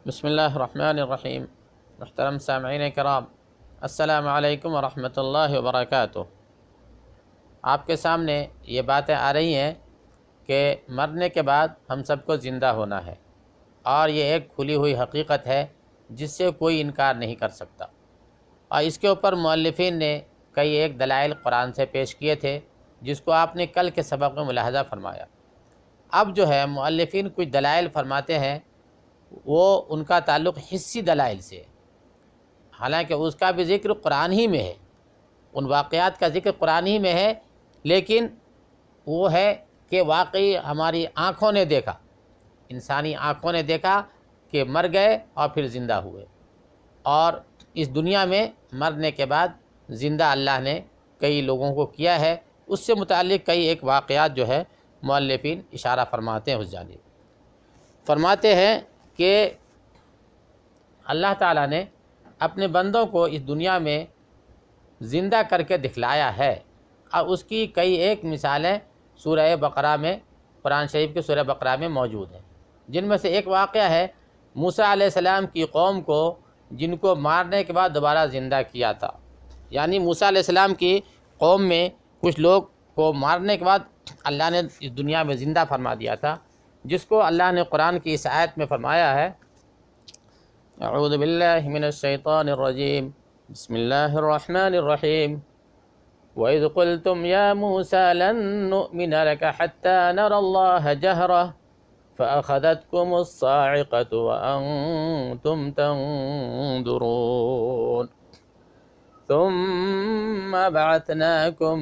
بسم اللہ الرحمن الرحیم۔ محترم سامعین کرام، السلام علیکم ورحمۃ اللہ وبرکاتہ۔ آپ کے سامنے یہ باتیں آ رہی ہیں کہ مرنے کے بعد ہم سب کو زندہ ہونا ہے، اور یہ ایک کھلی ہوئی حقیقت ہے جس سے کوئی انکار نہیں کر سکتا، اور اس کے اوپر مؤلفین نے کئی ایک دلائل قرآن سے پیش کیے تھے جس کو آپ نے کل کے سبق میں ملاحظہ فرمایا۔ اب جو ہے مؤلفین کچھ دلائل فرماتے ہیں، وہ ان کا تعلق حسی دلائل سے، حالانکہ اس کا بھی ذکر قرآن ہی میں ہے، ان واقعات کا ذکر قرآن ہی میں ہے، لیکن وہ ہے کہ واقعی ہماری آنکھوں نے دیکھا، انسانی آنکھوں نے دیکھا کہ مر گئے اور پھر زندہ ہوئے، اور اس دنیا میں مرنے کے بعد زندہ اللہ نے کئی لوگوں کو کیا ہے۔ اس سے متعلق کئی ایک واقعات جو ہے مؤلفین اشارہ فرماتے ہیں اس جانب۔ فرماتے ہیں کہ اللہ تعالیٰ نے اپنے بندوں کو اس دنیا میں زندہ کر کے دکھلایا ہے، اور اس کی کئی ایک مثالیں سورہ بقرہ میں، قرآن شریف کے سورہ بقرہ میں موجود ہیں، جن میں سے ایک واقعہ ہے موسیٰ علیہ السلام کی قوم کو، جن کو مارنے کے بعد دوبارہ زندہ کیا تھا۔ یعنی موسیٰ علیہ السلام کی قوم میں کچھ لوگ کو مارنے کے بعد اللہ نے اس دنیا میں زندہ فرما دیا تھا، جس کو اللہ نے قرآن کی اس آیت میں فرمایا ہے، اعوذ باللہ من الشیطان الرجیم، بسم اللہ الرحمن الرحیم، وَإِذْ قُلْتُمْ يَا مُوسَىٰ لَن نُّؤْمِنَ لَكَ حَتَّىٰ نَرَى اللَّهَ جَهْرَةً فَأَخَذَتْكُمُ الصَّاعِقَةُ وَأَنتُمْ تَنظُرُونَ ثُمَّ بَعَثْنَاكُم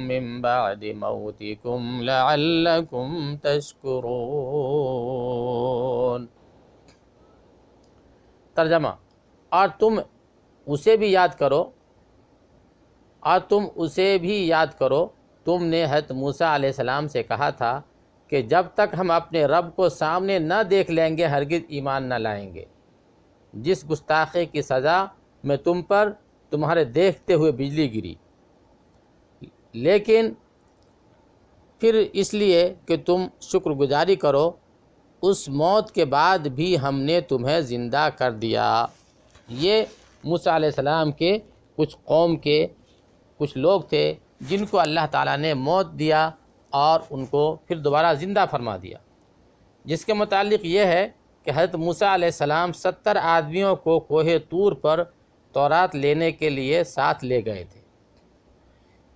مِّن بَعْدِ مَوْتِكُمْ لَعَلَّكُمْ تَشْكُرُونَ۔ ترجمہ، اور تم اسے بھی یاد کرو، تم نے حضرت موسیٰ علیہ السلام سے کہا تھا کہ جب تک ہم اپنے رب کو سامنے نہ دیکھ لیں گے ہرگز ایمان نہ لائیں گے، جس گستاخی کی سزا میں تم پر تمہارے دیکھتے ہوئے بجلی گری، لیکن پھر اس لیے کہ تم شکر گزاری کرو، اس موت کے بعد بھی ہم نے تمہیں زندہ کر دیا۔ یہ موسیٰ علیہ السلام کے کچھ قوم کے کچھ لوگ تھے جن کو اللہ تعالیٰ نے موت دیا اور ان کو پھر دوبارہ زندہ فرما دیا، جس کے متعلق یہ ہے کہ حضرت موسیٰ علیہ السلام 70 آدمیوں کو کوہ طور پر تورات لینے کے لیے ساتھ لے گئے تھے۔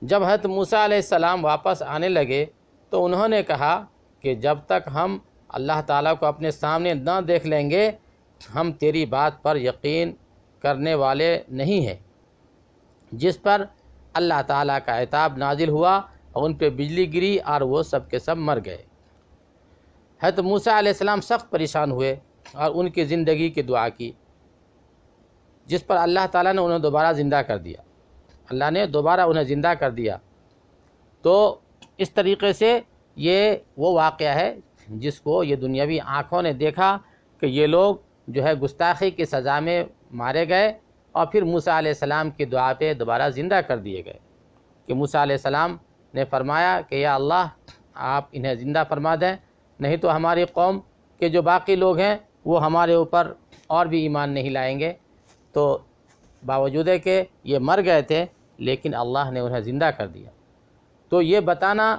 جب حضرت موسیٰ علیہ السلام واپس آنے لگے تو انہوں نے کہا کہ جب تک ہم اللہ تعالیٰ کو اپنے سامنے نہ دیکھ لیں گے ہم تیری بات پر یقین کرنے والے نہیں ہیں، جس پر اللہ تعالیٰ کا عتاب نازل ہوا اور ان پہ بجلی گری اور وہ سب کے سب مر گئے۔ حضرت موسیٰ علیہ السلام سخت پریشان ہوئے اور ان کی زندگی کی دعا کی، جس پر اللہ تعالیٰ نے انہیں دوبارہ زندہ کر دیا، اللہ نے دوبارہ انہیں زندہ کر دیا۔ تو اس طریقے سے یہ وہ واقعہ ہے جس کو یہ دنیاوی آنکھوں نے دیکھا کہ یہ لوگ جو ہے گستاخی کی سزا میں مارے گئے اور پھر موسیٰ علیہ السلام کی دعا پہ دوبارہ زندہ کر دیے گئے، کہ موسیٰ علیہ السلام نے فرمایا کہ یا اللہ آپ انہیں زندہ فرما دیں، نہیں تو ہماری قوم کے جو باقی لوگ ہیں وہ ہمارے اوپر اور بھی ایمان نہیں لائیں گے۔ تو باوجود ہے کہ یہ مر گئے تھے لیکن اللہ نے انہیں زندہ کر دیا۔ تو یہ بتانا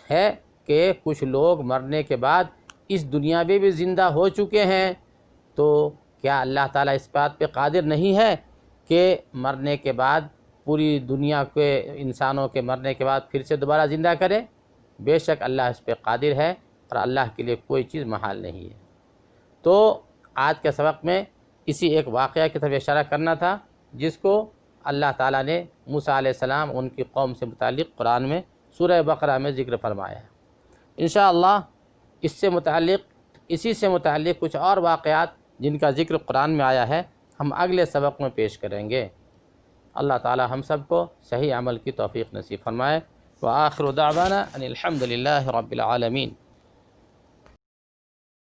ہے کہ کچھ لوگ مرنے کے بعد اس دنیا میں بھی زندہ ہو چکے ہیں، تو کیا اللہ تعالیٰ اس بات پہ قادر نہیں ہے کہ مرنے کے بعد پوری دنیا کے انسانوں کے مرنے کے بعد پھر سے دوبارہ زندہ کرے؟ بے شک اللہ اس پہ قادر ہے، اور اللہ کے لیے کوئی چیز محال نہیں ہے۔ تو آج کے سبق میں اسی ایک واقعہ کی طرف اشارہ کرنا تھا جس کو اللہ تعالیٰ نے موسیٰ علیہ السلام ان کی قوم سے متعلق قرآن میں سورہ بقرہ میں ذکر فرمایا ہے۔ انشاءاللہ اسی سے متعلق کچھ اور واقعات جن کا ذکر قرآن میں آیا ہے ہم اگلے سبق میں پیش کریں گے۔ اللہ تعالیٰ ہم سب کو صحیح عمل کی توفیق نصیب فرمائے۔ وآخر دعوانا ان الحمد للہ رب العالمین۔